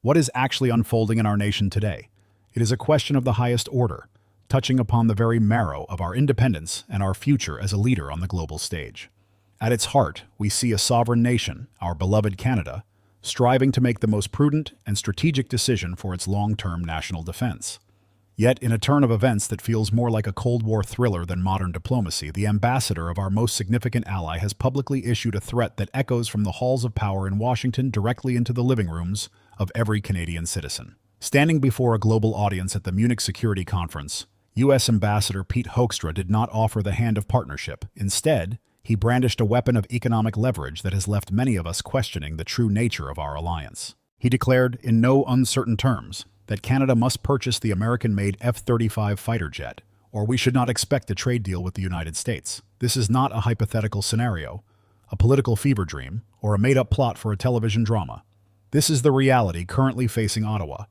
What is actually unfolding in our nation today? It is a question of the highest order, touching upon the very marrow of our independence and our future as a leader on the global stage. At its heart, we see a sovereign nation, our beloved Canada, striving to make the most prudent and strategic decision for its long-term national defense. Yet, in a turn of events that feels more like a Cold War thriller than modern diplomacy, the ambassador of our most significant ally has publicly issued a threat that echoes from the halls of power in Washington directly into the living rooms of every Canadian citizen. Standing before a global audience at the Munich Security Conference, U.S. Ambassador Pete Hoekstra did not offer the hand of partnership. Instead, he brandished a weapon of economic leverage that has left many of us questioning the true nature of our alliance. He declared, in no uncertain terms, that Canada must purchase the American-made F-35 fighter jet, or we should not expect a trade deal with the United States. This is not a hypothetical scenario, a political fever dream, or a made-up plot for a television drama. This is the reality currently facing Ottawa,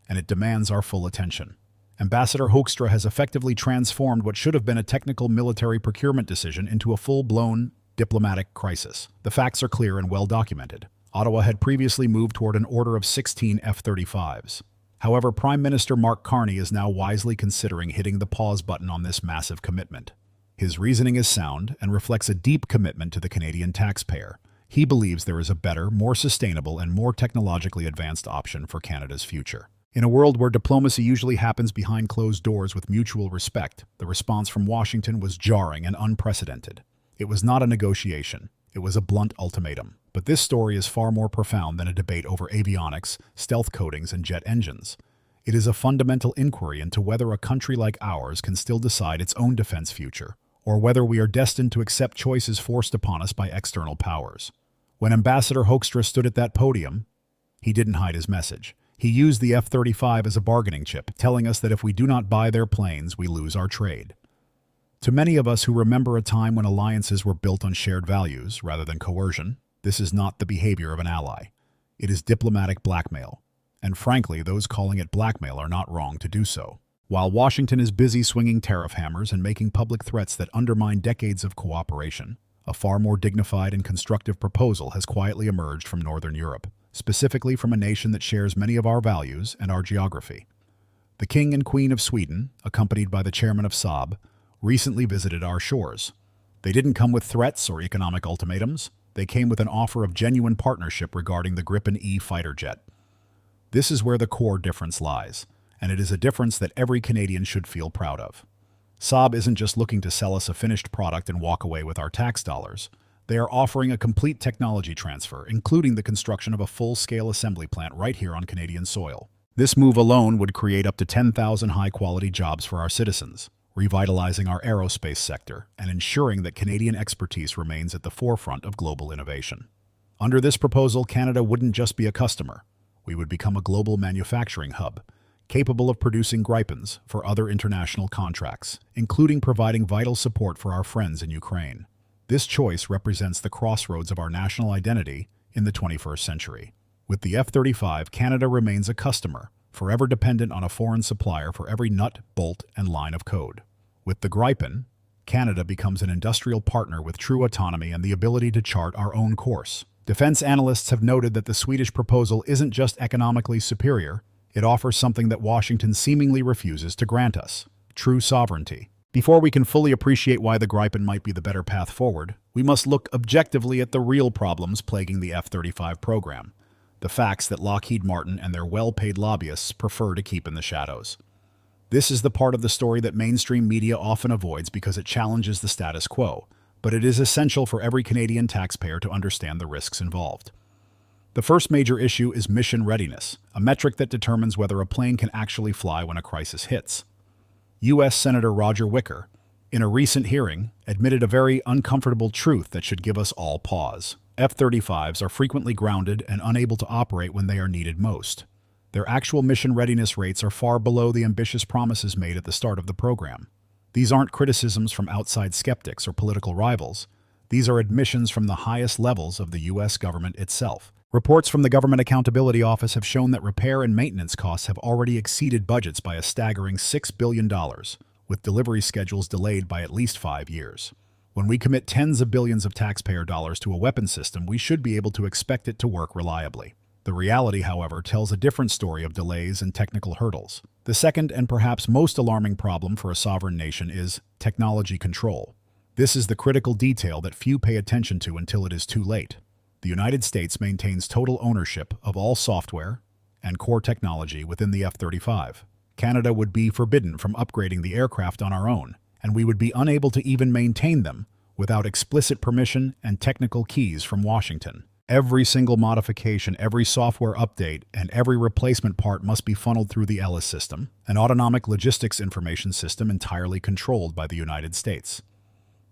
and it demands our full attention. Ambassador Hoekstra has effectively transformed what should have been a technical military procurement decision into a full-blown diplomatic crisis. The facts are clear and well documented. Ottawa had previously moved toward an order of 16 F-35s. However, Prime Minister Mark Carney is now wisely considering hitting the pause button on this massive commitment. His reasoning is sound and reflects a deep commitment to the Canadian taxpayer. He believes there is a better, more sustainable, and more technologically advanced option for Canada's future. In a world where diplomacy usually happens behind closed doors with mutual respect, the response from Washington was jarring and unprecedented. It was not a negotiation. It was a blunt ultimatum. But this story is far more profound than a debate over avionics, stealth coatings, and jet engines. It is a fundamental inquiry into whether a country like ours can still decide its own defense future, or whether we are destined to accept choices forced upon us by external powers. When Ambassador Hoekstra stood at that podium, he didn't hide his message. He used the F-35 as a bargaining chip, telling us that if we do not buy their planes, we lose our trade. To many of us who remember a time when alliances were built on shared values rather than coercion, this is not the behavior of an ally. It is diplomatic blackmail. And frankly, those calling it blackmail are not wrong to do so. While Washington is busy swinging tariff hammers and making public threats that undermine decades of cooperation, a far more dignified and constructive proposal has quietly emerged from Northern Europe, specifically from a nation that shares many of our values and our geography. The King and Queen of Sweden, accompanied by the chairman of Saab, recently visited our shores. They didn't come with threats or economic ultimatums. They came with an offer of genuine partnership regarding the Gripen E fighter jet. This is where the core difference lies, and it is a difference that every Canadian should feel proud of. Saab isn't just looking to sell us a finished product and walk away with our tax dollars. They are offering a complete technology transfer, including the construction of a full-scale assembly plant right here on Canadian soil. This move alone would create up to 10,000 high-quality jobs for our citizens, revitalizing our aerospace sector and ensuring that Canadian expertise remains at the forefront of global innovation. Under this proposal, Canada wouldn't just be a customer. We would become a global manufacturing hub, capable of producing gripens for other international contracts, including providing vital support for our friends in Ukraine. This choice represents the crossroads of our national identity in the 21st century. With the F-35, Canada remains a customer, forever dependent on a foreign supplier for every nut, bolt, and line of code. With the gripen, Canada becomes an industrial partner with true autonomy and the ability to chart our own course. Defense analysts have noted that the Swedish proposal isn't just economically superior, it offers something that Washington seemingly refuses to grant us: true sovereignty. Before we can fully appreciate why the gripen might be the better path forward, we must look objectively at the real problems plaguing the F-35 program. The facts that Lockheed Martin and their well-paid lobbyists prefer to keep in the shadows. This is the part of the story that mainstream media often avoids because it challenges the status quo, but it is essential for every Canadian taxpayer to understand the risks involved. The first major issue is mission readiness, a metric that determines whether a plane can actually fly when a crisis hits. U.S. Senator Roger Wicker, in a recent hearing, admitted a very uncomfortable truth that should give us all pause. F-35s are frequently grounded and unable to operate when they are needed most. Their actual mission readiness rates are far below the ambitious promises made at the start of the program. These aren't criticisms from outside skeptics or political rivals. These are admissions from the highest levels of the U.S. government itself. Reports from the Government Accountability Office have shown that repair and maintenance costs have already exceeded budgets by a staggering $6 billion, with delivery schedules delayed by at least 5 years. When we commit tens of billions of taxpayer dollars to a weapon system, we should be able to expect it to work reliably. The reality, however, tells a different story of delays and technical hurdles. The second and perhaps most alarming problem for a sovereign nation is technology control. This is the critical detail that few pay attention to until it is too late. The United States maintains total ownership of all software and core technology within the F-35. Canada would be forbidden from upgrading the aircraft on our own, and we would be unable to even maintain them without explicit permission and technical keys from Washington. Every single modification, every software update, and every replacement part must be funneled through the ELIS system, an autonomic logistics information system entirely controlled by the United States.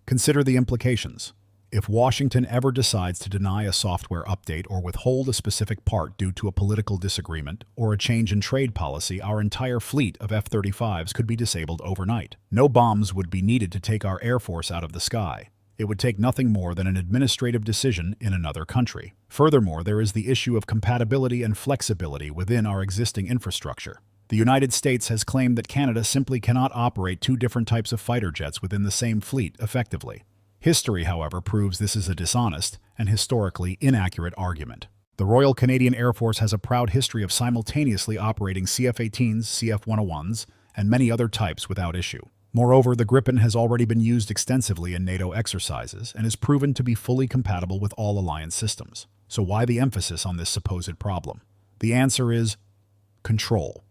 Consider the implications. If Washington ever decides to deny a software update or withhold a specific part due to a political disagreement or a change in trade policy, our entire fleet of F-35s could be disabled overnight. No bombs would be needed to take our Air Force out of the sky. It would take nothing more than an administrative decision in another country. Furthermore, there is the issue of compatibility and flexibility within our existing infrastructure. The United States has claimed that Canada simply cannot operate two different types of fighter jets within the same fleet effectively. History, however, proves this is a dishonest and historically inaccurate argument. The Royal Canadian Air Force has a proud history of simultaneously operating CF-18s, CF-101s, and many other types without issue. Moreover, the Gripen has already been used extensively in NATO exercises and is proven to be fully compatible with all alliance systems. So why the emphasis on this supposed problem? The answer is control.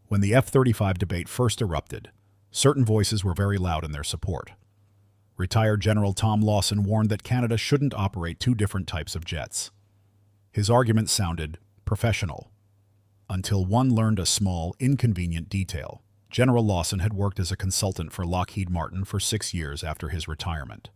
When the F-35 debate first erupted, certain voices were very loud in their support. Retired General Tom Lawson warned that Canada shouldn't operate two different types of jets. His argument sounded professional, until one learned a small, inconvenient detail. General Lawson had worked as a consultant for Lockheed Martin for 6 years after his retirement.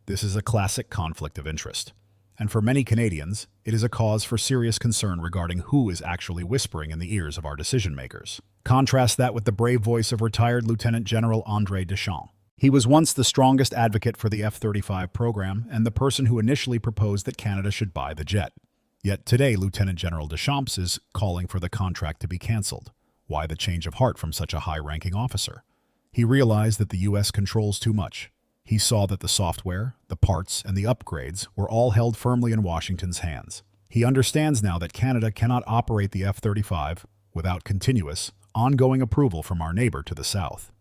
This is a classic conflict of interest, and for many Canadians, it is a cause for serious concern regarding who is actually whispering in the ears of our decision-makers. Contrast that with the brave voice of retired Lieutenant General André Deschamps. He was once the strongest advocate for the F-35 program and the person who initially proposed that Canada should buy the jet. Yet today, Lieutenant General Deschamps is calling for the contract to be cancelled. Why the change of heart from such a high-ranking officer? He realized that the U.S. controls too much. He saw that the software, the parts, and the upgrades were all held firmly in Washington's hands. He understands now that Canada cannot operate the F-35 without continuous, ongoing approval from our neighbor to the south.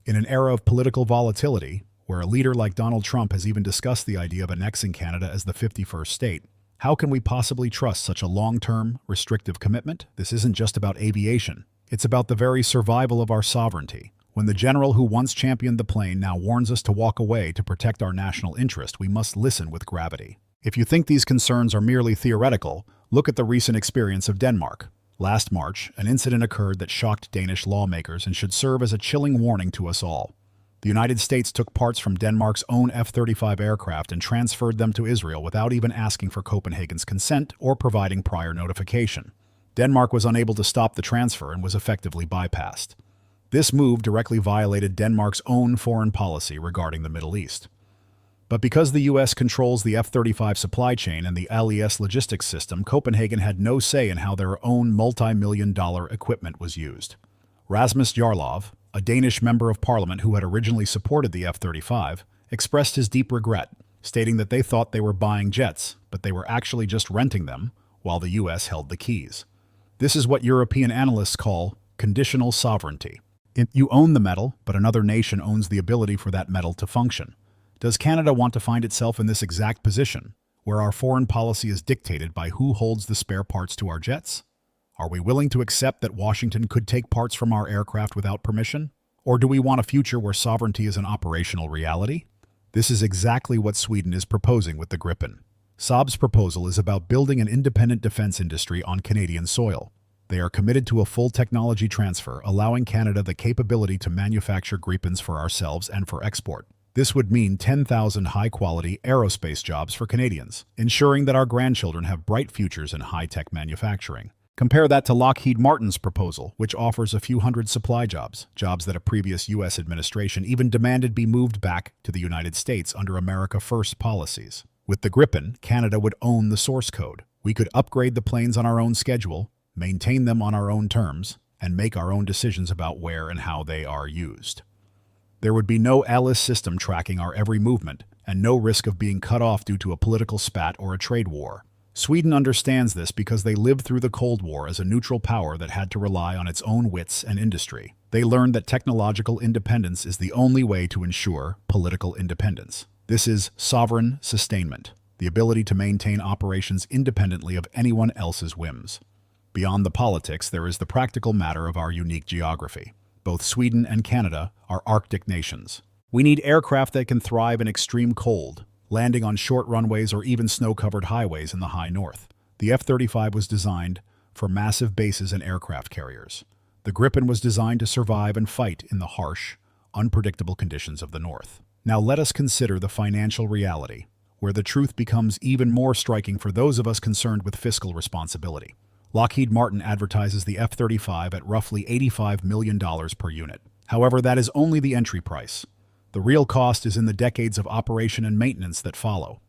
In an era of political volatility, where a leader like Donald Trump has even discussed the idea of annexing Canada as the 51st state, how can we possibly trust such a long-term, restrictive commitment? This isn't just about aviation. It's about the very survival of our sovereignty. When the general who once championed the plane now warns us to walk away to protect our national interest, we must listen with gravity. If you think these concerns are merely theoretical, look at the recent experience of Denmark. Last March, an incident occurred that shocked Danish lawmakers and should serve as a chilling warning to us all. The United States took parts from Denmark's own F-35 aircraft and transferred them to Israel without even asking for Copenhagen's consent or providing prior notification. Denmark was unable to stop the transfer and was effectively bypassed. This move directly violated Denmark's own foreign policy regarding the Middle East. But because the U.S. controls the F-35 supply chain and the LES logistics system, Copenhagen had no say in how their own multi-million-dollar equipment was used. Rasmus Jarlov, a Danish member of parliament who had originally supported the F-35, expressed his deep regret, stating that they thought they were buying jets, but they were actually just renting them, while the U.S. held the keys. This is what European analysts call conditional sovereignty. You own the metal, but another nation owns the ability for that metal to function. Does Canada want to find itself in this exact position, where our foreign policy is dictated by who holds the spare parts to our jets? Are we willing to accept that Washington could take parts from our aircraft without permission? Or do we want a future where sovereignty is an operational reality? This is exactly what Sweden is proposing with the Gripen. Saab's proposal is about building an independent defense industry on Canadian soil. They are committed to a full technology transfer, allowing Canada the capability to manufacture Gripens for ourselves and for export. This would mean 10,000 high-quality aerospace jobs for Canadians, ensuring that our grandchildren have bright futures in high-tech manufacturing. Compare that to Lockheed Martin's proposal, which offers a few hundred supply jobs, jobs that a previous U.S. administration even demanded be moved back to the United States under America First policies. With the Gripen, Canada would own the source code. We could upgrade the planes on our own schedule, maintain them on our own terms, and make our own decisions about where and how they are used. There would be no ELIS system tracking our every movement, and no risk of being cut off due to a political spat or a trade war. Sweden understands this because they lived through the Cold War as a neutral power that had to rely on its own wits and industry. They learned that technological independence is the only way to ensure political independence. This is sovereign sustainment, the ability to maintain operations independently of anyone else's whims. Beyond the politics, there is the practical matter of our unique geography. Both Sweden and Canada are Arctic nations. We need aircraft that can thrive in extreme cold, landing on short runways or even snow-covered highways in the high north. The F-35 was designed for massive bases and aircraft carriers. The Gripen was designed to survive and fight in the harsh, unpredictable conditions of the north. Now let us consider the financial reality, where the truth becomes even more striking for those of us concerned with fiscal responsibility. Lockheed Martin advertises the F-35 at roughly $85 million per unit. However, that is only the entry price. The real cost is in the decades of operation and maintenance that follow.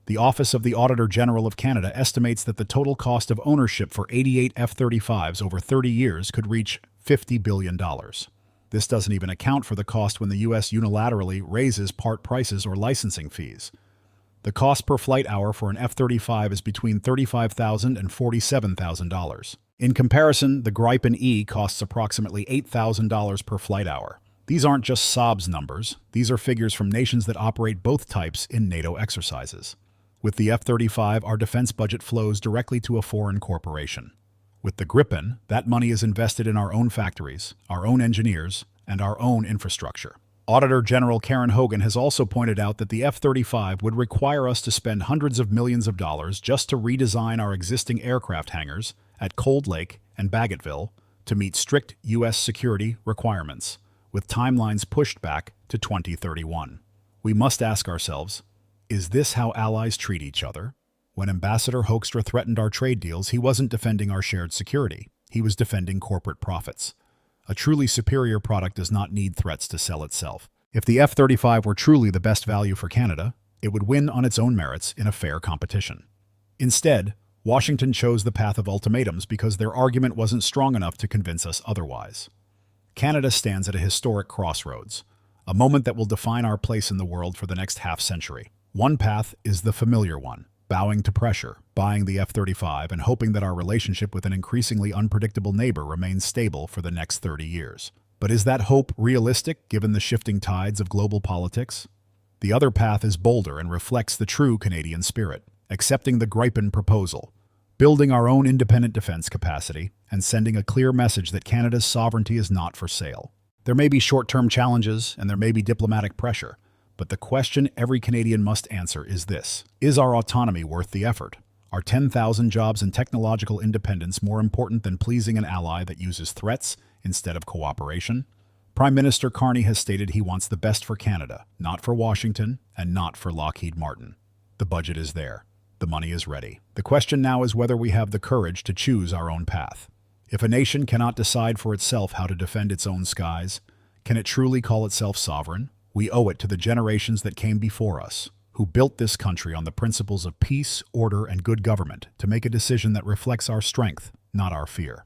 The Office of the Auditor General of Canada estimates that the total cost of ownership for 88 F-35s over 30 years could reach $50 billion. This doesn't even account for the cost when the U.S. unilaterally raises part prices or licensing fees. The cost per flight hour for an F-35 is between $35,000 and $47,000. In comparison, the Gripen E costs approximately $8,000 per flight hour. These aren't just Saab's numbers, these are figures from nations that operate both types in NATO exercises. With the F-35, our defense budget flows directly to a foreign corporation. With the Gripen, that money is invested in our own factories, our own engineers, and our own infrastructure. Auditor General Karen Hogan has also pointed out that the F-35 would require us to spend hundreds of millions of dollars just to redesign our existing aircraft hangars at Cold Lake and Bagotville to meet strict U.S. security requirements, with timelines pushed back to 2031. We must ask ourselves, is this how allies treat each other? When Ambassador Hoekstra threatened our trade deals, he wasn't defending our shared security. He was defending corporate profits. A truly superior product does not need threats to sell itself. If the F-35 were truly the best value for Canada, it would win on its own merits in a fair competition. Instead, Washington chose the path of ultimatums because their argument wasn't strong enough to convince us otherwise. Canada stands at a historic crossroads, a moment that will define our place in the world for the next half-century. One path is the familiar one, bowing to pressure, buying the F-35, and hoping that our relationship with an increasingly unpredictable neighbor remains stable for the next 30 years. But is that hope realistic, given the shifting tides of global politics? The other path is bolder and reflects the true Canadian spirit, accepting the Gripen proposal, building our own independent defense capacity, and sending a clear message that Canada's sovereignty is not for sale. There may be short-term challenges, and there may be diplomatic pressure, but the question every Canadian must answer is this: is our autonomy worth the effort? Are 10,000 jobs and technological independence more important than pleasing an ally that uses threats instead of cooperation? Prime Minister Carney has stated he wants the best for Canada, not for Washington and not for Lockheed Martin. The budget is there. The money is ready. The question now is whether we have the courage to choose our own path. If a nation cannot decide for itself how to defend its own skies, can it truly call itself sovereign? We owe it to the generations that came before us, who built this country on the principles of peace, order, and good government, to make a decision that reflects our strength, not our fear.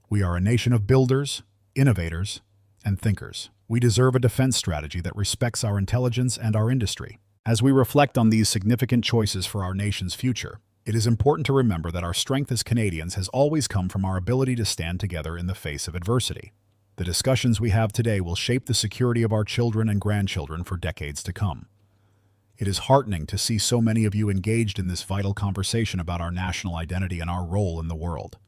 We are a nation of builders, innovators, and thinkers. We deserve a defense strategy that respects our intelligence and our industry. As we reflect on these significant choices for our nation's future, it is important to remember that our strength as Canadians has always come from our ability to stand together in the face of adversity. The discussions we have today will shape the security of our children and grandchildren for decades to come. It is heartening to see so many of you engaged in this vital conversation about our national identity and our role in the world.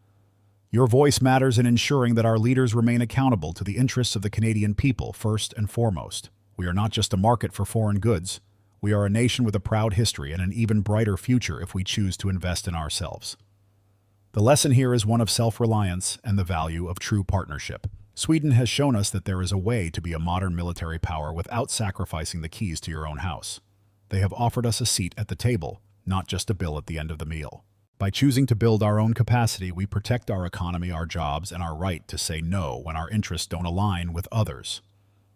Your voice matters in ensuring that our leaders remain accountable to the interests of the Canadian people first and foremost. We are not just a market for foreign goods. We are a nation with a proud history and an even brighter future if we choose to invest in ourselves. The lesson here is one of self-reliance and the value of true partnership. Sweden has shown us that there is a way to be a modern military power without sacrificing the keys to your own house. They have offered us a seat at the table, not just a bill at the end of the meal. By choosing to build our own capacity, we protect our economy, our jobs, and our right to say no when our interests don't align with others.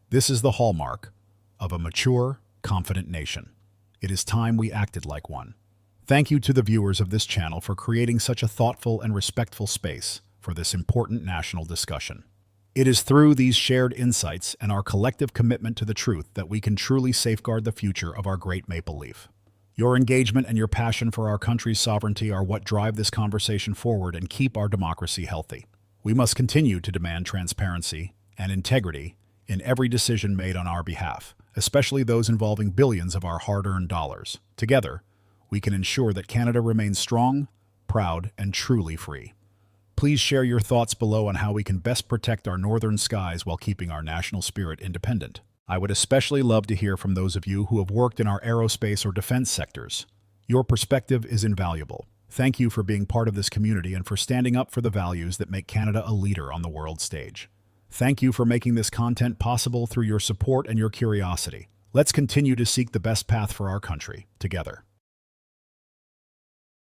This is the hallmark of a mature, confident nation. It is time we acted like one. Thank you to the viewers of this channel for creating such a thoughtful and respectful space for this important national discussion. It is through these shared insights and our collective commitment to the truth that we can truly safeguard the future of our great maple leaf. Your engagement and your passion for our country's sovereignty are what drive this conversation forward and keep our democracy healthy. We must continue to demand transparency and integrity in every decision made on our behalf, especially those involving billions of our hard-earned dollars. Together, we can ensure that Canada remains strong, proud, and truly free. Please share your thoughts below on how we can best protect our northern skies while keeping our national spirit independent. I would especially love to hear from those of you who have worked in our aerospace or defense sectors. Your perspective is invaluable. Thank you for being part of this community and for standing up for the values that make Canada a leader on the world stage. Thank you for making this content possible through your support and your curiosity. Let's continue to seek the best path for our country, together.